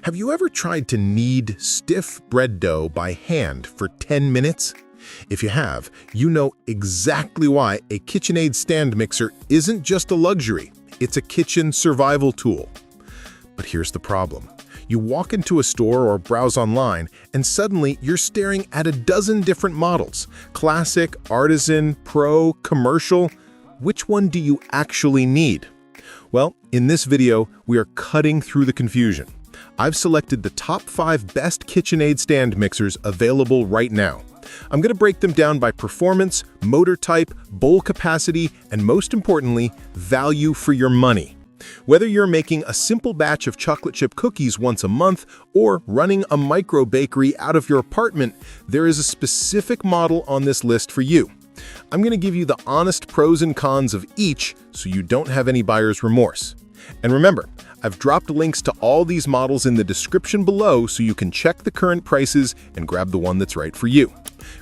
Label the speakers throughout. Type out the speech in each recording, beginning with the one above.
Speaker 1: Have you ever tried to knead stiff bread dough by hand for 10 minutes? If you have, you know exactly why a KitchenAid stand mixer isn't just a luxury, it's a kitchen survival tool. But here's the problem. You walk into a store or browse online, and suddenly you're staring at a dozen different models. Classic, Artisan, Pro, Commercial. Which one do you actually need? Well, in this video, we are cutting through the confusion. I've selected the top 5 best KitchenAid stand mixers available right now. I'm going to break them down by performance, motor type, bowl capacity, and most importantly, value for your money. Whether you're making a simple batch of chocolate chip cookies once a month or running a micro bakery out of your apartment, there is a specific model on this list for you. I'm going to give you the honest pros and cons of each so you don't have any buyer's remorse. And remember, I've dropped links to all these models in the description below so you can check the current prices and grab the one that's right for you.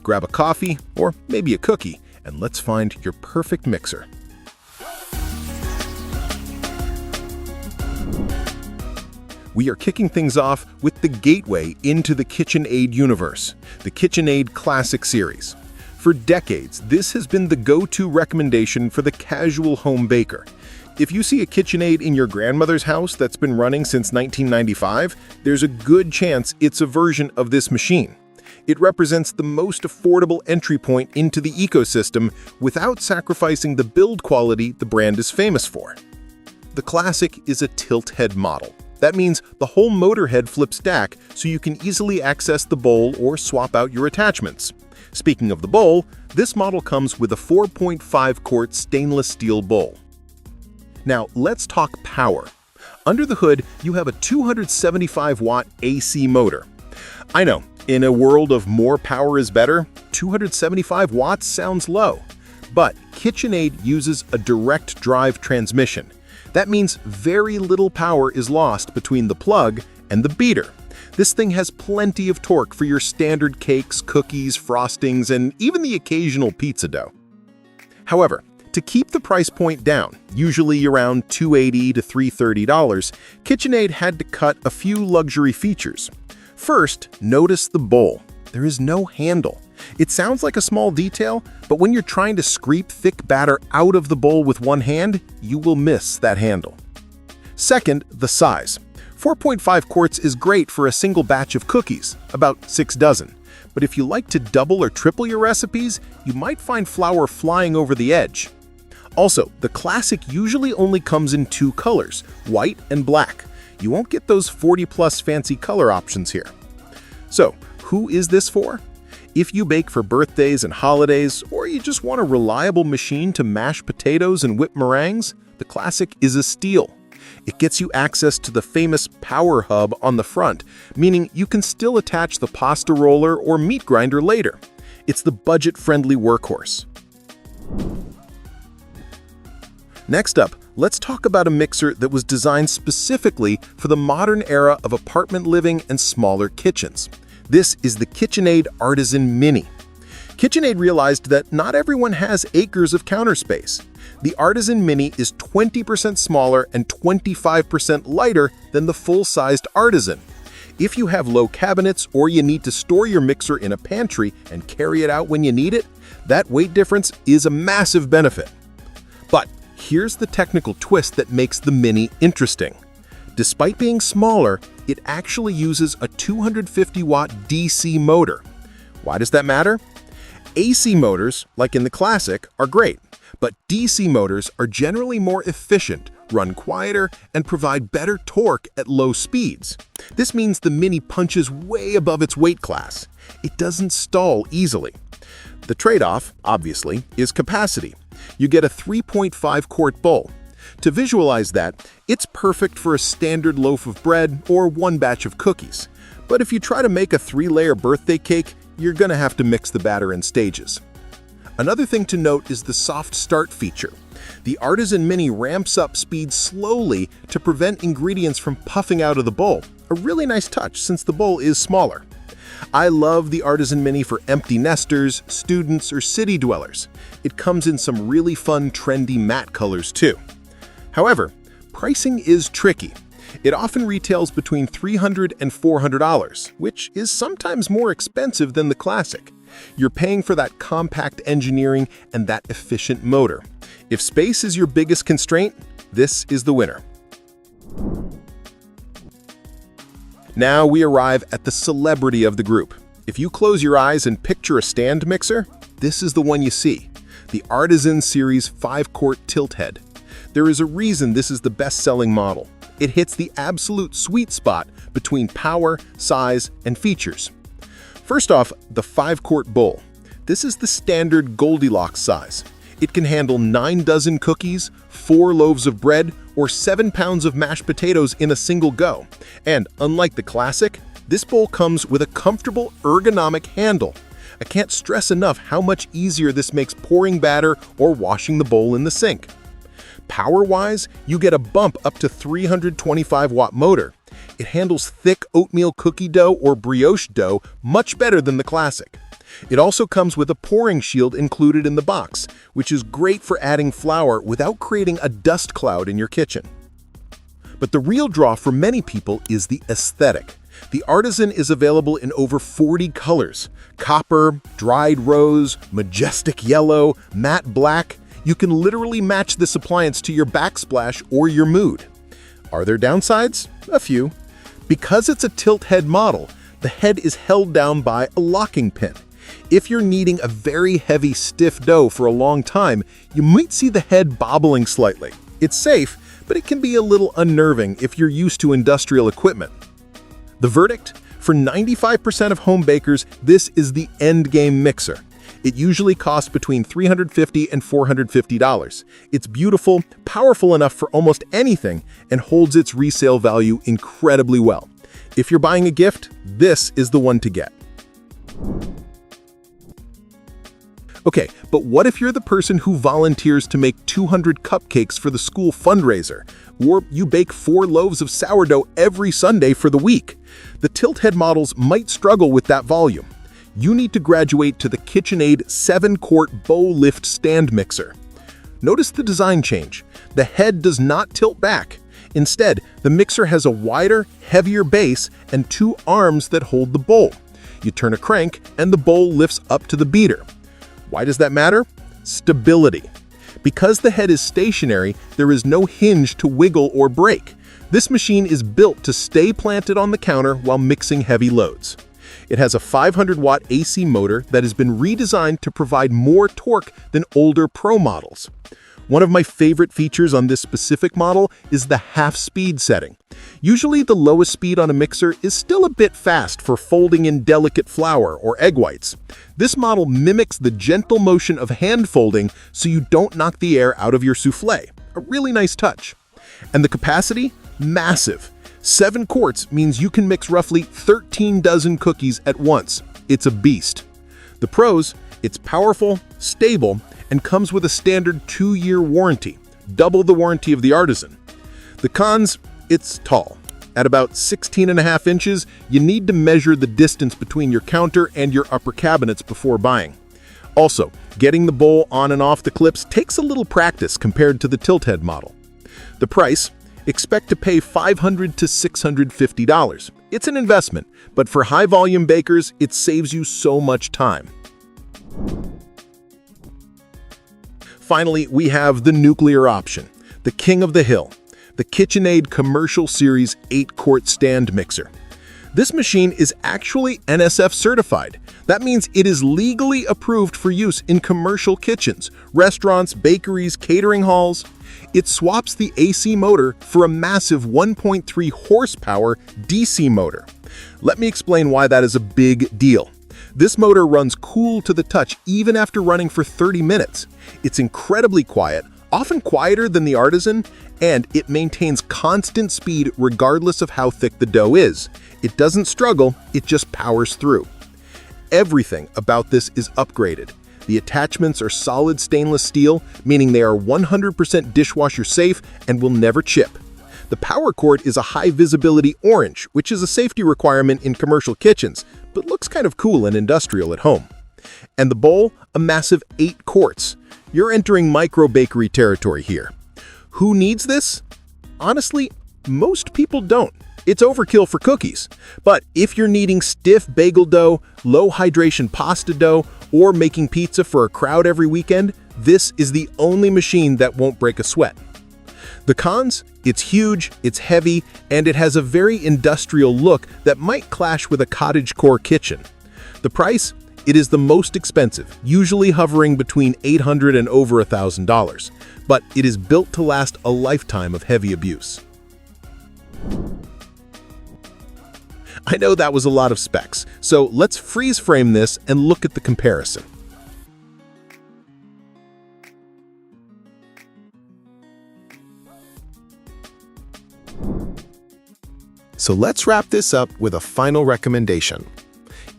Speaker 1: Grab a coffee or maybe a cookie, and let's find your perfect mixer. We are kicking things off with the gateway into the KitchenAid universe, the KitchenAid Classic Series. For decades, this has been the go-to recommendation for the casual home baker. If you see a KitchenAid in your grandmother's house that's been running since 1995, there's a good chance it's a version of this machine. It represents the most affordable entry point into the ecosystem without sacrificing the build quality the brand is famous for. The Classic is a tilt head model. That means the whole motor head flips back so you can easily access the bowl or swap out your attachments. Speaking of the bowl, this model comes with a 4.5 quart stainless steel bowl. Now, let's talk power. Under the hood, you have a 275-watt AC motor. I know, in a world of more power is better, 275 watts sounds low. But KitchenAid uses a direct drive transmission. That means very little power is lost between the plug and the beater. This thing has plenty of torque for your standard cakes, cookies, frostings, and even the occasional pizza dough. However, to keep the price point down, usually around $280 to $330, KitchenAid had to cut a few luxury features. First, notice the bowl. There is no handle. It sounds like a small detail, but when you're trying to scrape thick batter out of the bowl with one hand, you will miss that handle. Second, the size. 4.5 quarts is great for a single batch of cookies, about 6 dozen. But if you like to double or triple your recipes, you might find flour flying over the edge. Also, the Classic usually only comes in 2 colors, white and black. You won't get those 40+ fancy color options here. So, who is this for? If you bake for birthdays and holidays, or you just want a reliable machine to mash potatoes and whip meringues, the Classic is a steal. It gets you access to the famous power hub on the front, meaning you can still attach the pasta roller or meat grinder later. It's the budget-friendly workhorse. Next up, let's talk about a mixer that was designed specifically for the modern era of apartment living and smaller kitchens. This is the KitchenAid Artisan Mini. KitchenAid realized that not everyone has acres of counter space. The Artisan Mini is 20% smaller and 25% lighter than the full-sized Artisan. If you have low cabinets or you need to store your mixer in a pantry and carry it out when you need it, that weight difference is a massive benefit. But here's the technical twist that makes the Mini interesting. Despite being smaller, it actually uses a 250-watt DC motor. Why does that matter? AC motors, like in the Classic, are great, but DC motors are generally more efficient, run quieter, and provide better torque at low speeds. This means the Mini punches way above its weight class. It doesn't stall easily. The trade-off, obviously, is capacity. You get a 3.5 quart bowl. To visualize that, it's perfect for a standard loaf of bread or one batch of cookies. But if you try to make a 3-layer birthday cake, you're gonna have to mix the batter in stages. Another thing to note is the soft start feature. The Artisan Mini ramps up speed slowly to prevent ingredients from puffing out of the bowl, a really nice touch since the bowl is smaller. I love the Artisan Mini for empty nesters, students, or city dwellers. It comes in some really fun, trendy matte colors too. However, pricing is tricky. It often retails between $300 and $400, which is sometimes more expensive than the classic. You're paying for that compact engineering and that efficient motor. If space is your biggest constraint, this is the winner. Now we arrive at the celebrity of the group. If you close your eyes and picture a stand mixer, this is the one you see, the Artisan Series 5-quart tilt head. There is a reason this is the best-selling model. It hits the absolute sweet spot between power, size, and features. First off, the 5-quart bowl. This is the standard Goldilocks size. It can handle 9 dozen cookies, 4 loaves of bread, or 7 pounds of mashed potatoes in a single go. And unlike the classic, this bowl comes with a comfortable ergonomic handle. I can't stress enough how much easier this makes pouring batter or washing the bowl in the sink. Power-wise, you get a bump up to 325-watt motor. It handles thick oatmeal cookie dough or brioche dough much better than the classic. It also comes with a pouring shield included in the box, which is great for adding flour without creating a dust cloud in your kitchen. But the real draw for many people is the aesthetic. The Artisan is available in over 40 colors: copper, dried rose, majestic yellow, matte black. You can literally match this appliance to your backsplash or your mood. Are there downsides? A few. Because it's a tilt head model, the head is held down by a locking pin. If you're kneading a very heavy, stiff dough for a long time, you might see the head bobbling slightly. It's safe, but it can be a little unnerving if you're used to industrial equipment. The verdict? For 95% of home bakers, this is the endgame mixer. It usually costs between $350 and $450. It's beautiful, powerful enough for almost anything, and holds its resale value incredibly well. If you're buying a gift, this is the one to get. Okay, but what if you're the person who volunteers to make 200 cupcakes for the school fundraiser? Or you bake 4 loaves of sourdough every Sunday for the week? The tilt head models might struggle with that volume. You need to graduate to the KitchenAid 7-quart bowl lift stand mixer. Notice the design change. The head does not tilt back. Instead, the mixer has a wider, heavier base and 2 arms that hold the bowl. You turn a crank and the bowl lifts up to the beater. Why does that matter? Stability. Because the head is stationary, there is no hinge to wiggle or break. This machine is built to stay planted on the counter while mixing heavy loads. It has a 500-watt AC motor that has been redesigned to provide more torque than older Pro models. One of my favorite features on this specific model is the half-speed setting. Usually the lowest speed on a mixer is still a bit fast for folding in delicate flour or egg whites. This model mimics the gentle motion of hand folding so you don't knock the air out of your soufflé. A really nice touch. And the capacity? Massive. 7 quarts means you can mix roughly 13 dozen cookies at once. It's a beast. The pros? It's powerful, stable, and comes with a standard 2-year warranty, double the warranty of the Artisan. The cons? It's tall. At about 16.5 inches, you need to measure the distance between your counter and your upper cabinets before buying. Also, getting the bowl on and off the clips takes a little practice compared to the tilt head model. The price? Expect to pay $500 to $650. It's an investment, but for high-volume bakers, it saves you so much time. Finally, we have the nuclear option, the king of the hill, the KitchenAid Commercial Series 8-quart stand mixer. This machine is actually NSF certified. That means it is legally approved for use in commercial kitchens, restaurants, bakeries, catering halls. It swaps the AC motor for a massive 1.3 horsepower DC motor. Let me explain why that is a big deal. This motor runs cool to the touch even after running for 30 minutes. It's incredibly quiet, often quieter than the Artisan, and it maintains constant speed regardless of how thick the dough is. It doesn't struggle, it just powers through. Everything about this is upgraded. The attachments are solid stainless steel, meaning they are 100% dishwasher safe and will never chip. The power cord is a high-visibility orange, which is a safety requirement in commercial kitchens, but looks kind of cool and industrial at home. And the bowl, a massive 8 quarts. You're entering micro-bakery territory here. Who needs this? Honestly, Most people don't. It's overkill for cookies. But if you're kneading stiff bagel dough, low hydration pasta dough, or making pizza for a crowd every weekend, this is the only machine that won't break a sweat. The cons? It's huge, it's heavy, and it has a very industrial look that might clash with a cottagecore kitchen. The price? It is the most expensive, usually hovering between $800 and over $1,000, but it is built to last a lifetime of heavy abuse. I know that was a lot of specs, so let's freeze frame this and look at the comparison. So let's wrap this up with a final recommendation.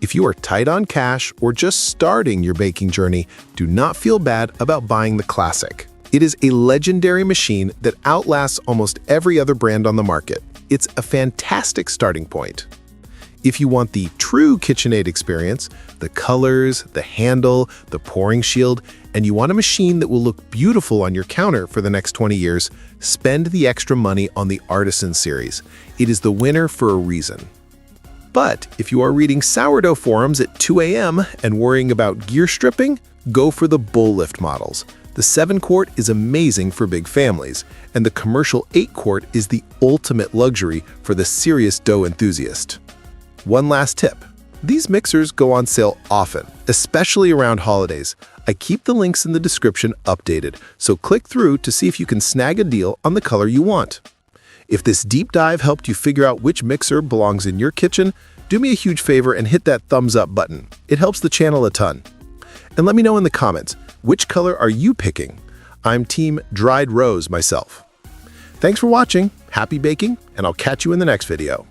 Speaker 1: If you are tight on cash or just starting your baking journey, do not feel bad about buying the classic. It is a legendary machine that outlasts almost every other brand on the market. It's a fantastic starting point. If you want the true KitchenAid experience, the colors, the handle, the pouring shield, and you want a machine that will look beautiful on your counter for the next 20 years, spend the extra money on the Artisan series. It is the winner for a reason. But if you are reading sourdough forums at 2 a.m. and worrying about gear stripping, go for the bull lift models. The 7-quart is amazing for big families, and the commercial 8-quart is the ultimate luxury for the serious dough enthusiast. One last tip. These mixers go on sale often, especially around holidays. I keep the links in the description updated, so click through to see if you can snag a deal on the color you want. If this deep dive helped you figure out which mixer belongs in your kitchen, do me a huge favor and hit that thumbs up button. It helps the channel a ton. And let me know in the comments, which color are you picking? I'm team dried rose myself. Thanks for watching, happy baking, and I'll catch you in the next video.